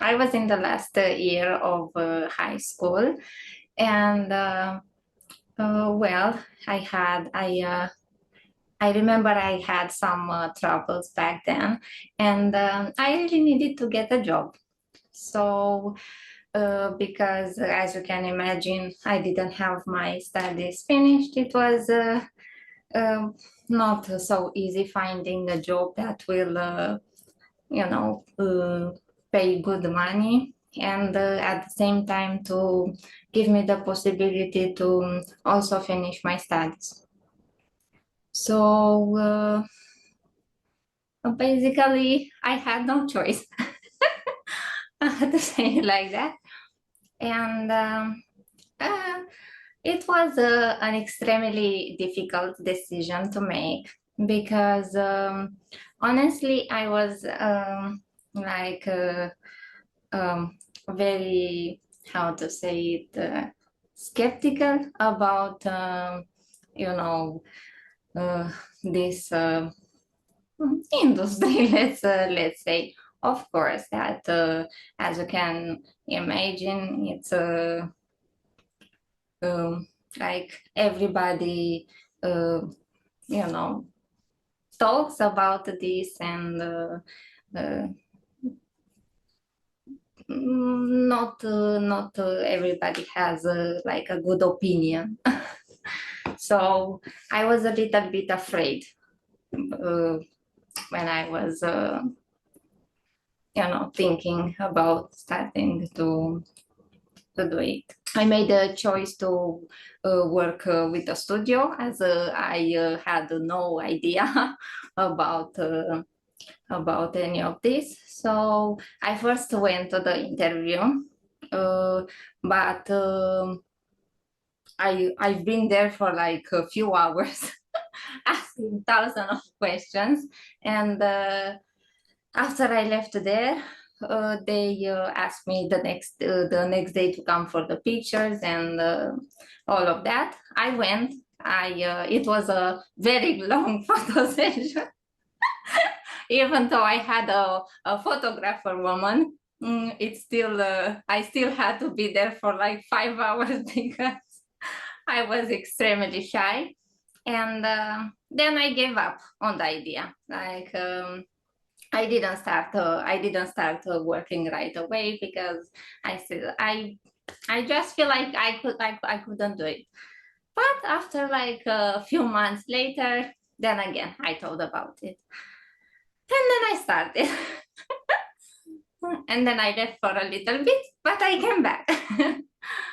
I was in the last year of high school, and well, I remember I had some troubles back then, and I really needed to get a job. So, because as you can imagine, I didn't have my studies finished. It was uh, not so easy finding a job that will, you know, pay good money and at the same time to give me the possibility to also finish my studies. So basically, I had no choice to say it like that. And uh, it was an extremely difficult decision to make because honestly, I was like very, how to say it, skeptical about, you know, uh, this industry. Let's say, of course, that as you can imagine, it's um, like everybody, uh, you know, talks about this and. Uh, not everybody has like a good opinion. So I was a little bit afraid when I was, thinking about starting to do it. I made a choice to work with a studio as I had no idea about any of this. So I first went to the interview, uh, but I've been there for like a few hours, asking thousands of questions, and after I left there. They asked me the next day to come for the pictures and all of that. I went. It was a very long photo session, even though I had a photographer woman. It's still I still had to be there for like 5 hours because I was extremely shy, and then I gave up on the idea. Like I didn't start working right away because I just feel like I couldn't do it. But after like a few months later, then again I thought about it, and then I started. And then I left for a little bit, but I came back.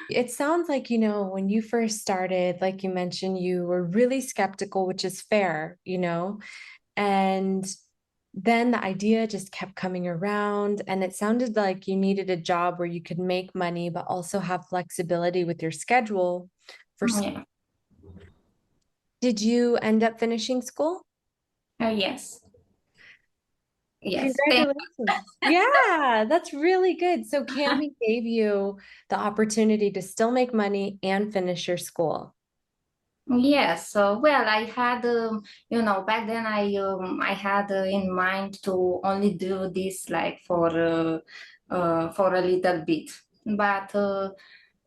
It sounds like, you know, when you first started, like you mentioned, you were really skeptical, which is fair, you know, and then the idea just kept coming around. And it sounded like you needed a job where you could make money, but also have flexibility with your schedule for school. Yeah. Did you end up finishing school? Yes. Yes. Thank. Congratulations. Yeah, that's really good. So Canby gave you the opportunity to still make money and finish your school. Yes. So well, I had back then I had in mind to only do this like for a little bit, but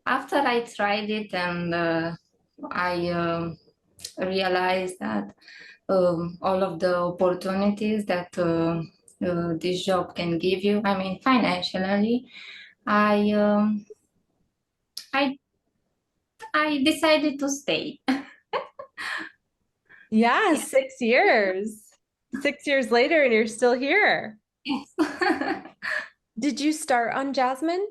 after I tried it and I realized that all of the opportunities that this job can give you. I mean, financially, I um, I I decided to stay. Yeah, 6 years. 6 years later, and you're still here. Yes. Did you start on Jasmine?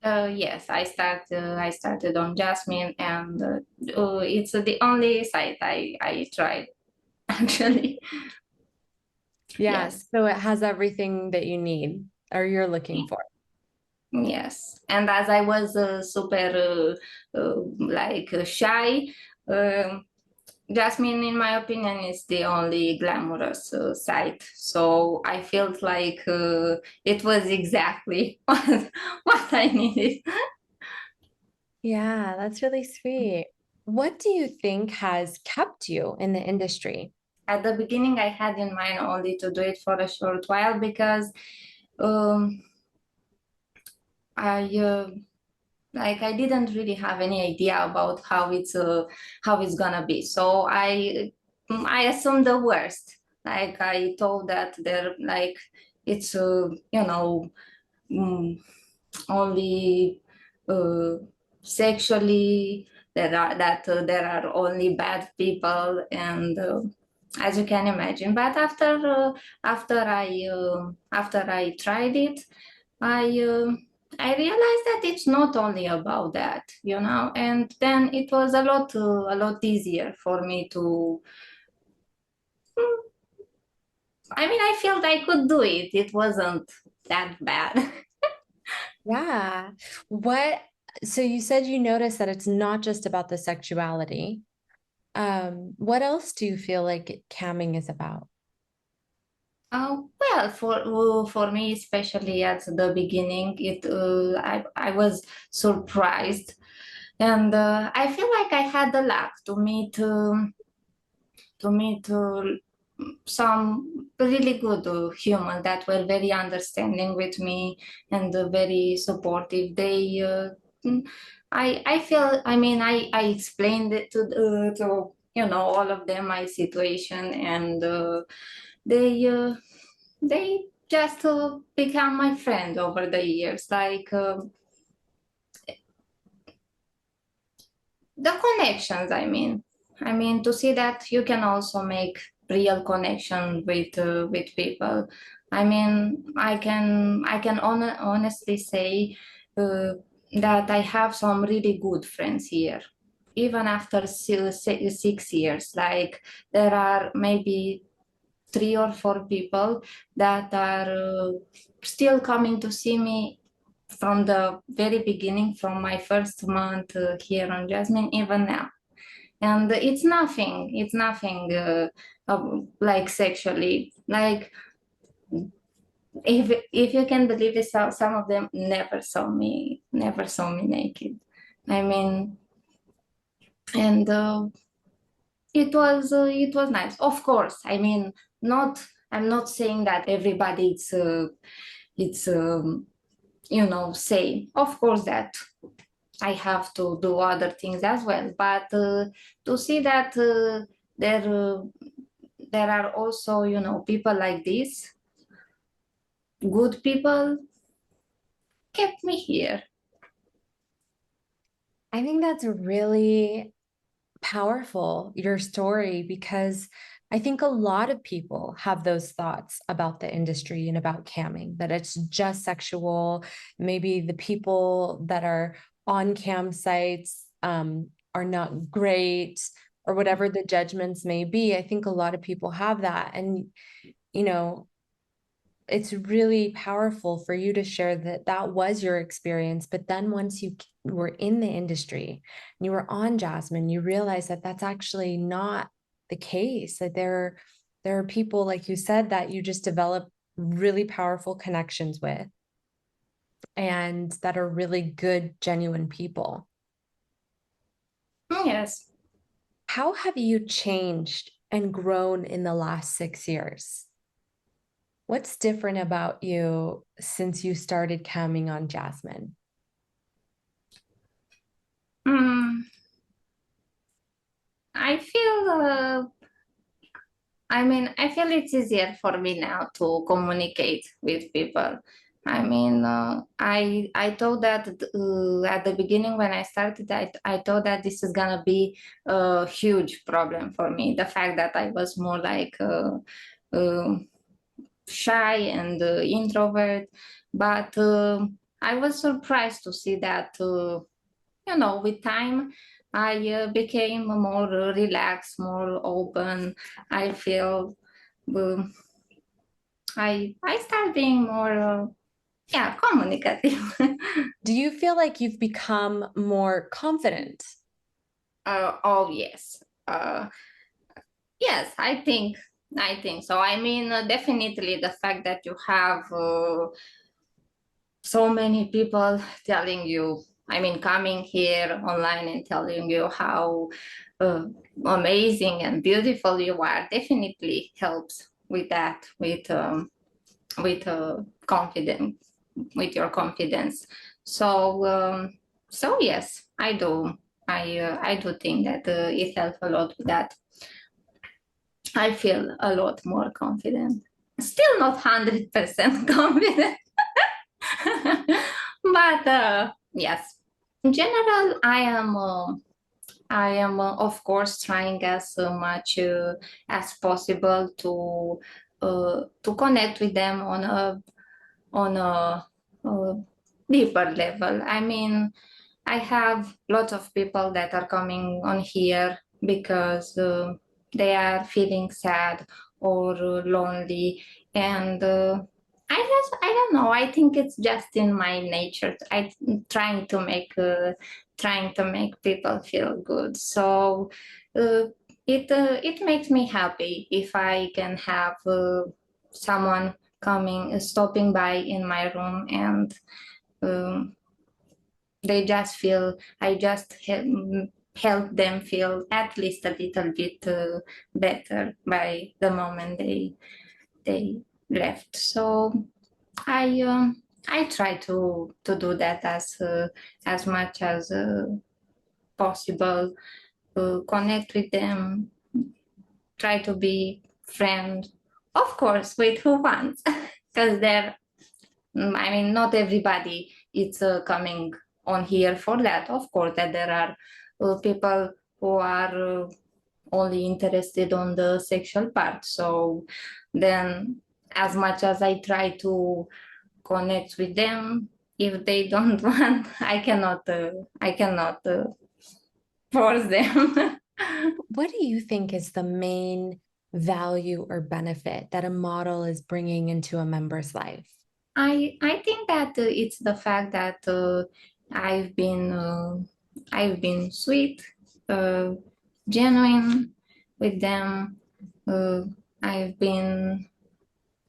Yes, I started on Jasmin, and it's the only site I tried actually. Yes. Yes. So it has everything that you need or you're looking for. Yes, and as I was super like shy, um Jasmine, in my opinion, is the only glamorous site. So I felt like it was exactly what I needed. Yeah, that's really sweet. What do you think has kept you in the industry? At the beginning, I had in mind only to do it for a short while because um, I didn't really have any idea about how it's gonna be. So I assumed the worst. Like I told that they're like it's mm, only uh, sexually there are only bad people and as you can imagine. But after I tried it, I I realized that it's not only about that, and then it was a lot easier for me to. I mean, I felt I could do it. It wasn't that bad. Yeah. What, so you said you noticed that it's not just about the sexuality. What else do you feel like camming is about? Well, for me, especially at the beginning, I was surprised, and I feel like I had the luck to meet some really good humans that were very understanding with me and very supportive. Mm, I feel, I mean, I explained it to all of them my situation, and they they just become my friend over the years. Like the connections, I mean to see that you can also make real connection with people. I can honestly say uh, that I have some really good friends here even after 6 years. Like there are maybe 3 or 4 people that are still coming to see me from the very beginning, from my first month here on Jasmin, even now. And it's nothing like sexually. Like if you can believe it, some of them never saw me naked. I mean, and it was nice. Of course, I mean, not. I'm not saying that everybody it's same. Of course that I have to do other things as well, but to see that there uh, there are also people like this, good people, kept me here. I think that's really powerful, your story, because I think a lot of people have those thoughts about the industry and about camming, that it's just sexual. Maybe the people that are on cam sites are not great, or whatever the judgments may be. I think a lot of people have that. And, you know, it's really powerful for you to share that that was your experience. But then once you were in the industry and you were on Jasmin, you realize that that's actually not the case. That there are people, like you said, that you just develop really powerful connections with and that are really good, genuine people. Yes. How have you changed and grown in the last 6 years? What's different about you since you started camming on Jasmin? Mm, I feel I feel it's easier for me now to communicate with people. I thought that at the beginning when I started, I thought that this is gonna be a huge problem for me. The fact that I was more like uh, shy and introvert, but I was surprised to see that with time I became more relaxed, more open. I feel um, I start being more communicative. Do you feel like you've become more confident? Oh yes, yes. I think so. Definitely the fact that you have so many people telling you. Coming here online and telling you how uh, amazing and beautiful you are definitely helps with that, with confidence. your confidence. So yes, I do. I do think that it helps a lot with that. I feel a lot more confident. Still not 100% confident, but yes. In general, I am of course trying as much as possible to connect with them on a deeper level. I mean, I have lots of people that are coming on here because they are feeling sad or lonely, and I don't know. I think it's just in my nature. I trying to make people feel good. So uh, it makes me happy if I can have someone stopping by in my room, and um, they just feel I just help them feel at least a little bit better by the moment they left. So I try to do that as much as possible. Connect with them, try to be friend, of course, with who wants, because they're I mean, not everybody is coming on here for that. Of course, that there are people who are only interested on the sexual part. So then, as much as I try to connect with them, if they don't want, I cannot force them. What do you think is the main value or benefit that a model is bringing into a member's life? I think that it's the fact that I've been uh, I've been sweet, uh, genuine with them. Uh, I've been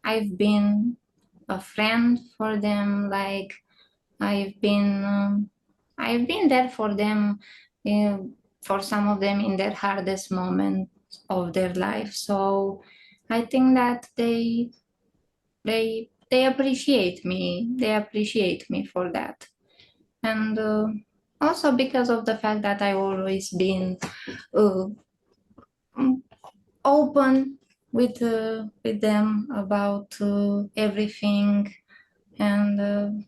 I've been a friend for them. Like I've been um, I've been there for them, uh, for some of them in their hardest moment of their life. So I think that they appreciate me. They appreciate me for that, and also because of the fact that I've always been uh, open with them about everything, and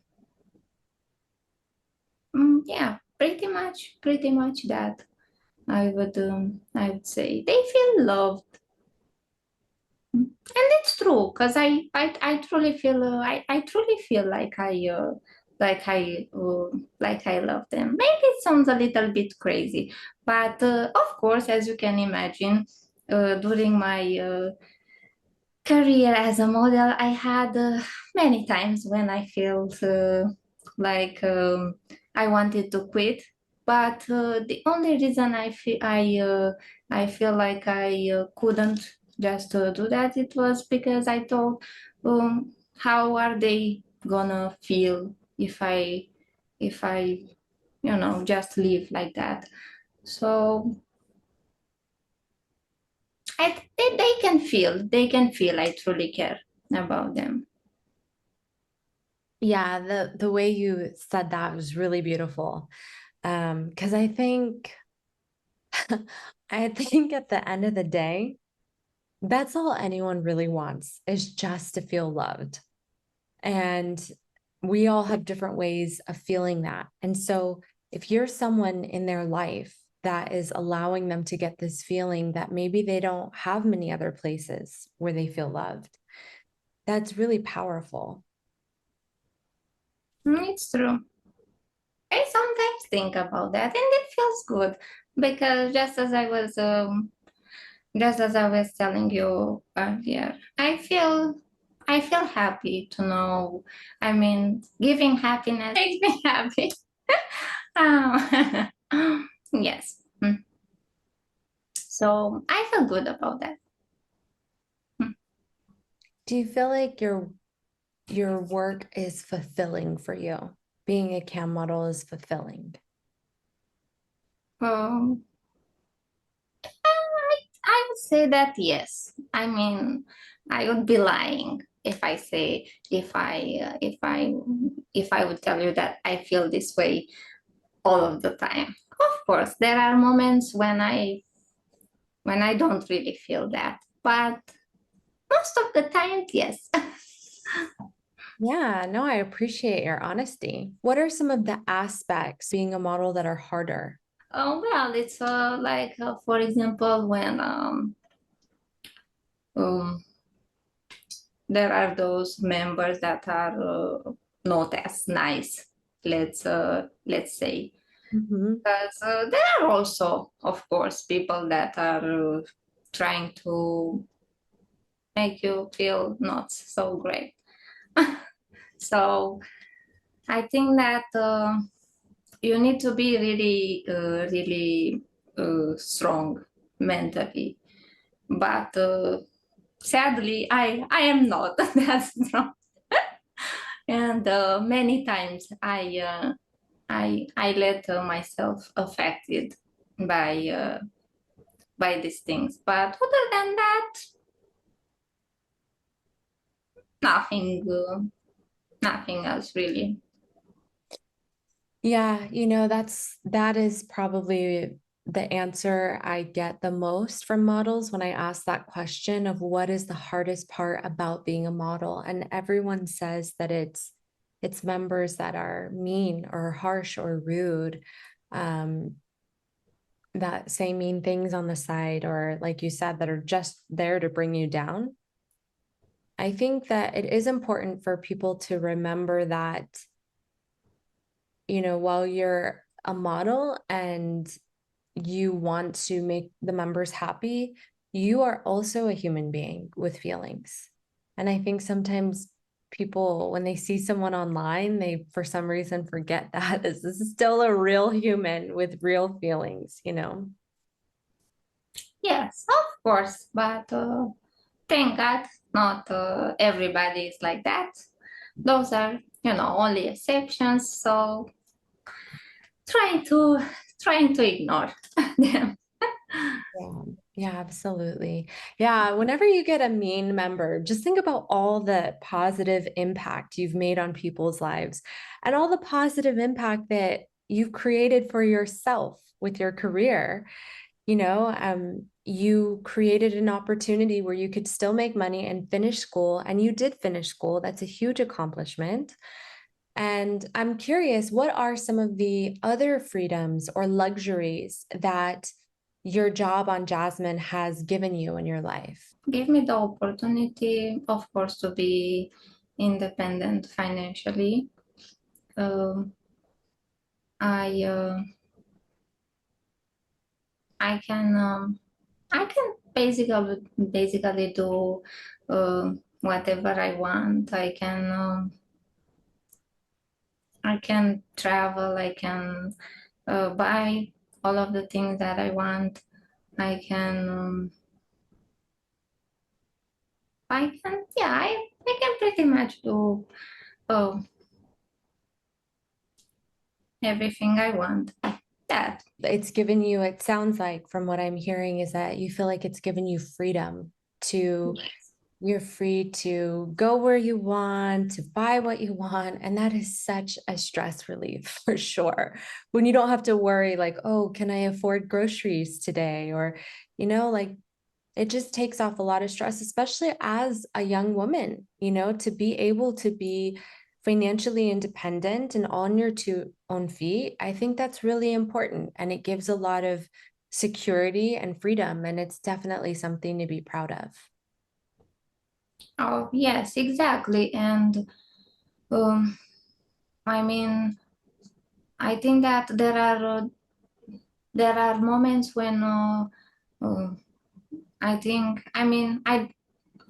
yeah, pretty much that I would say they feel loved. And it's true because I truly feel I truly feel like I love them. Maybe it sounds a little bit crazy, but of course, as you can imagine, during my career as a model, I had many times when I felt like I wanted to quit. But the only reason I feel like I couldn't just do that, it was because I thought, how are they gonna feel if I just live like that? So they can feel I truly care about them. Yeah, the way you said that was really beautiful. Because I think at the end of the day, that's all anyone really wants is just to feel loved. And we all have different ways of feeling that. And so if you're someone in their life that is allowing them to get this feeling that maybe they don't have many other places where they feel loved, that's really powerful. It's true. I sometimes think about that, and it feels good because just as I was telling you earlier, I feel happy to know. I mean, giving happiness makes me happy. Yes. So I feel good about that. Mm. Do you feel like your work is fulfilling for you? Being a cam model is fulfilling. Um, I would say that yes. I mean, I would be lying if I say if I would tell you that I feel this way all of the time. Of course, there are moments when I don't really feel that, but most of the time, yes. Yeah, no, I appreciate your honesty. What are some of the aspects being a model that are harder? Well, it's for example, when um, there are those members that are not as nice, let's say, Mhm. because there are also, of course, people that are trying to make you feel not so great. So I think that you need to be really strong mentally. But sadly, I am not that strong, and many times I let myself affected by by these things. But other than that, nothing nothing else really. Yeah, that is probably the answer I get the most from models when I ask that question of what is the hardest part about being a model. And everyone says that it's members that are mean or harsh or rude, um, that say mean things on the side, or like you said, that are just there to bring you down. I think that it is important for people to remember that, while you're a model and you want to make the members happy, you are also a human being with feelings. And I think sometimes people, when they see someone online, they for some reason forget that this is still a real human with real feelings. Yes, of course, but thank God, not everybody is like that. Those are, only exceptions. So trying to trying to ignore them. Yeah, yeah, absolutely. Yeah, whenever you get a mean member, just think about all the positive impact you've made on people's lives and all the positive impact that you've created for yourself with your career. You created an opportunity where you could still make money and finish school, and you did finish school. That's a huge accomplishment. And I'm curious, what are some of the other freedoms or luxuries that your job on Jasmin has given you in your life? Give me the opportunity, of course, to be independent financially. Um, I I can I can basically do whatever I want. I can travel. I can buy all of the things that I want. I can I can pretty much do uh, everything I want. That It's given you, it sounds like from what I'm hearing, is that you feel like it's given you freedom to, you're free to go where you want, to buy what you want. And that is such a stress relief for sure. When you don't have to worry, like, oh, can I afford groceries today? Or, like it just takes off a lot of stress, especially as a young woman, to be able to be financially independent and on your two own feet. I think that's really important. And it gives a lot of security and freedom. And it's definitely something to be proud of. oh yes, exactly. And um, I mean, I think that there are moments when uh,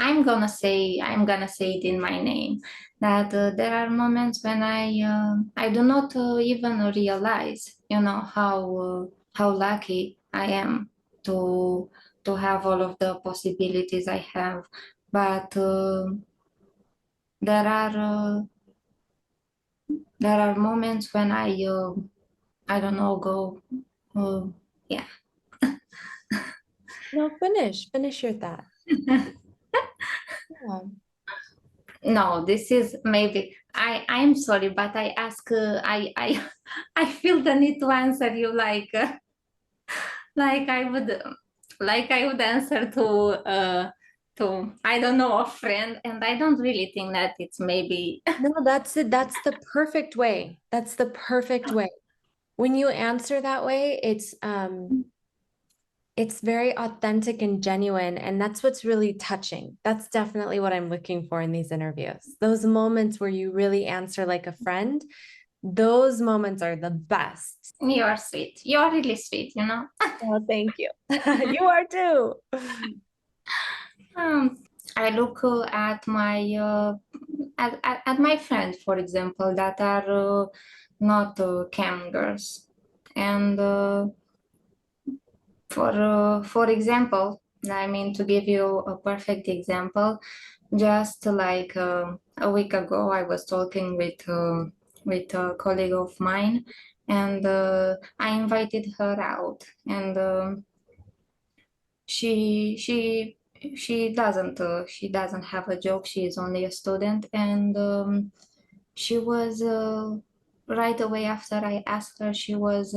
I'm gonna say it in my name that there are moments when I do not even realize, how lucky I am to to have all of the possibilities I have. But there are there are moments when I don't know, go uh, yeah. No, finish your thought. Yeah. No, this is maybe I'm sorry, but I ask I I feel the need to answer you like I would like I would answer to I don't know, a friend, and I don't really think that it's maybe. No, that's it. That's the perfect way. That's the perfect way. When you answer that way, it's very authentic and genuine, and that's what's really touching. That's definitely what I'm looking for in these interviews. Those moments where you really answer like a friend, those moments are the best. You're sweet. You're really sweet, you know. Oh, thank you. You are too. Um, I look at my friends, for example, that are not cam girls, and for example, I mean, to give you a perfect example, just like a week ago, I was talking with a colleague of mine, and I invited her out, and she she she doesn't have a job. She is only a student, and she was right away after I asked her, she was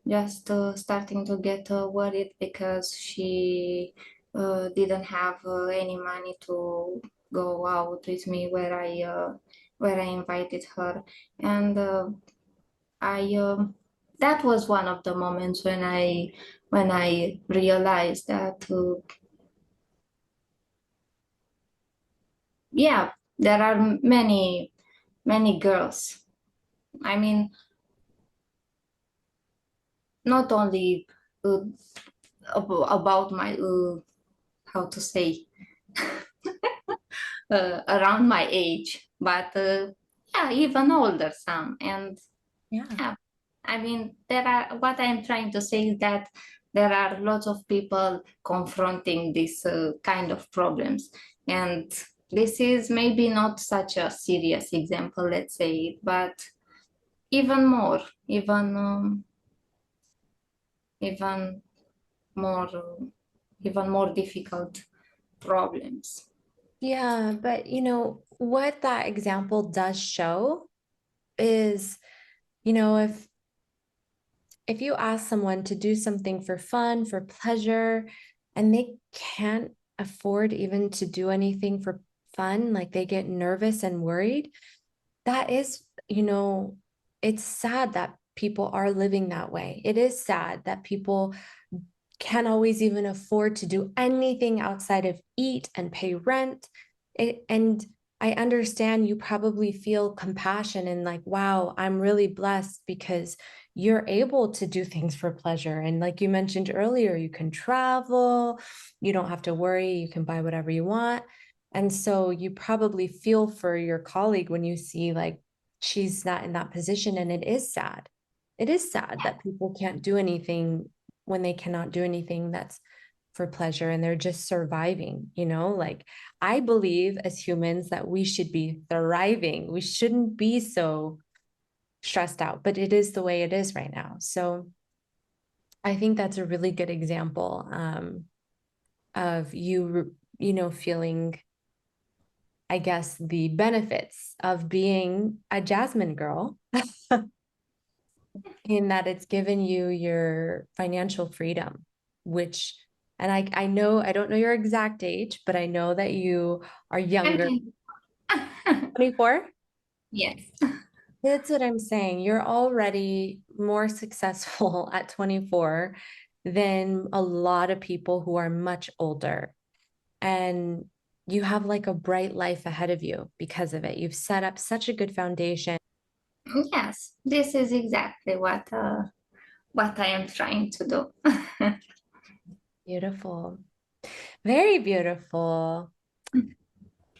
just starting to get worried because she didn't have any money to go out with me where I invited her, and I that was one of the moments when I realized that yeah, there are many girls. I mean, not only uh, about my how to say around my age, but yeah, even older some. And Yeah. yeah, I mean, there are what I'm trying to say is that there are lots of people confronting this kind of problems, and this is maybe not such a serious example, let's say, but even more, even more, even more difficult problems. Yeah, but what that example does show is, if you ask someone to do something for fun, for pleasure, and they can't afford even to do anything for fun, like they get nervous and worried, that is, it's sad that people are living that way. It is sad that people can't always even afford to do anything outside of eat and pay rent. And I understand you probably feel compassion and like, wow, I'm really blessed because you're able to do things for pleasure. And like you mentioned earlier, you can travel, you don't have to worry, you can buy whatever you want. And so you probably feel for your colleague when you see like she's not in that position. And it is sad. It is sad that people can't do anything when they cannot do anything that's for pleasure and they're just surviving, like I believe as humans that we should be thriving. We shouldn't be so stressed out, but it is the way it is right now. So I think that's a really good example of feeling, I guess, the benefits of being a Jasmin girl in that it's given you your financial freedom, which, and I know, I don't know your exact age, but I know that you are younger. Okay. 24? Yes. That's what I'm saying. You're already more successful at 24 than a lot of people who are much older. And you have like a bright life ahead of you because of it. You've set up such a good foundation. Yes, this is exactly what I am trying to do. Beautiful. Very beautiful.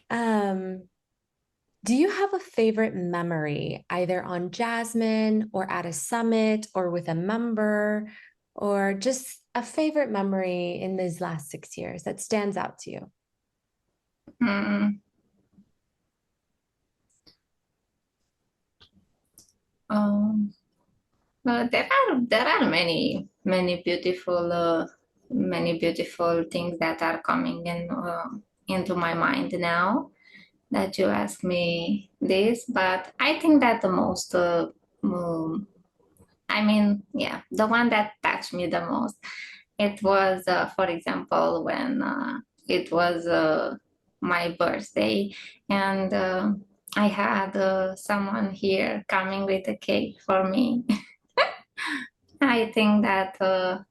Um, Do you have a favorite memory, either on Jasmin or at a summit or with a member, or just a favorite memory in these last 6 years that stands out to you? Mm, um, there are many beautiful things that are coming in into my mind now. that you asked me this, but I think that the most, yeah, the one that touched me the most, it was, for example, when it was my birthday, and I had someone here coming with a cake for me. I think that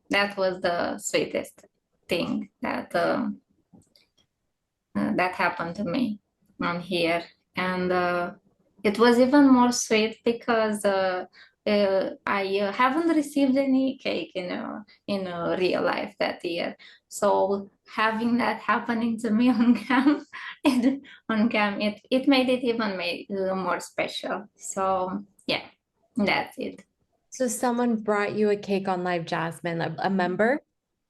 that was the sweetest thing that happened to me on here. And it was even more sweet because I haven't received any cake in real life that year. So having that happening to me on cam, it made it even made more special. So yeah, that's it. So someone brought you a cake on LiveJasmin, a member.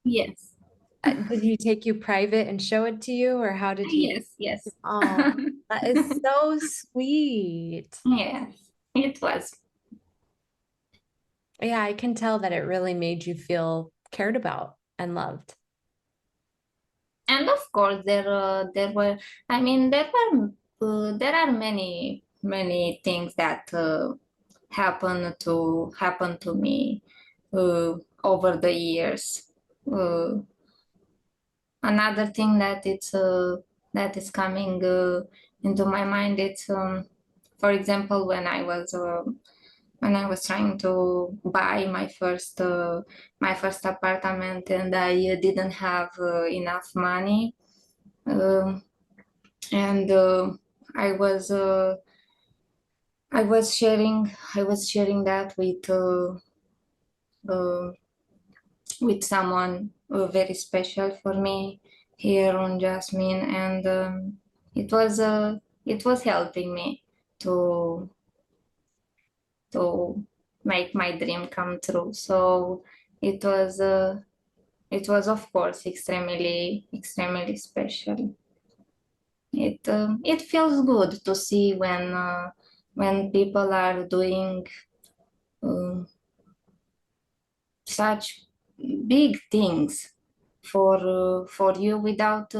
Yes, Did he take you private and show it to you, or how did he? yes, yes. Oh, that is so sweet. Yes, it was. Yeah, I can tell that it really made you feel cared about and loved. And of course there were, there are many things that happen to me over the years. Another thing that is coming into my mind, it's for example, when I was trying to buy my first apartment, and I didn't have enough money. Um, and I was uh, I was sharing that uh, with someone very special for me here on Jasmine, and it was helping me to to make my dream come true. So it was of course extremely special. It feels good to see when people are doing uh, such big things for you without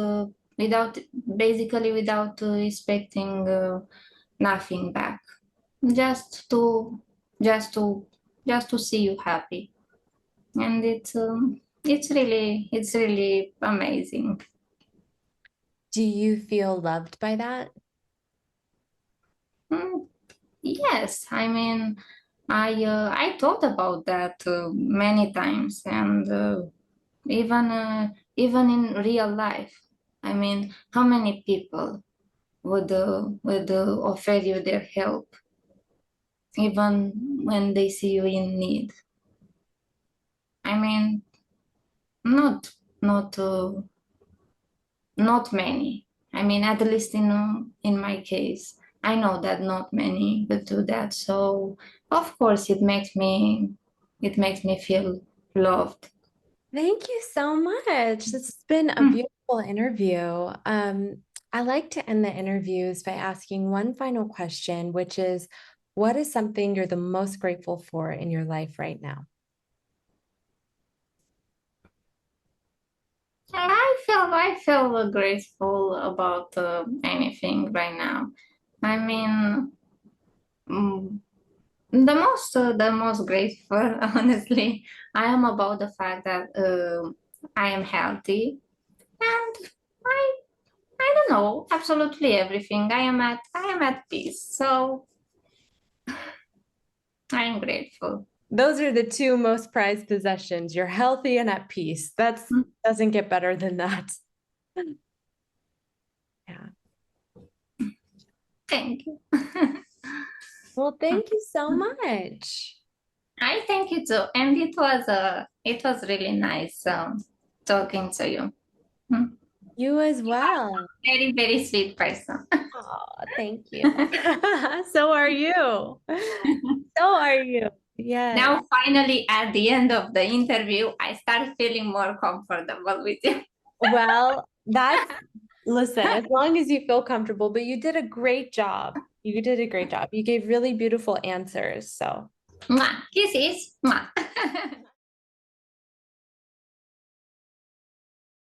basically without expecting nothing back, just to just to just to see you happy, and it's really amazing. Do you feel loved by that? Mm, yes, I thought about that many times, and even in real life. I mean, how many people would offer you their help even when they see you in need? I mean, not not not many. I mean, at least in my case, I know that not many would do that. So of course, it makes me feel loved. Thank you so much. This has been a Mm. beautiful interview. I like to end the interviews by asking one final question, which is, what is something you're the most grateful for in your life right now? I feel grateful about anything right now. I mean, mm, the most grateful, honestly, I am about the fact that I am healthy, and I I don't know absolutely everything. I am at peace, so I am grateful. Those are the two most prized possessions. You're healthy and at peace. That's Mm. doesn't get better than that. Yeah. Thank you. Well, thank you so much. I thank you too, and it was really nice talking to you. Mm. You as well. Very sweet person. Oh, thank you. So are you. So are you. Yes. Now, finally, at the end of the interview, I start feeling more comfortable with you. Well, listen, as long as you feel comfortable, but you did a great job. You did a great job. You gave really beautiful answers. So Mwah. Kisses. Mwah.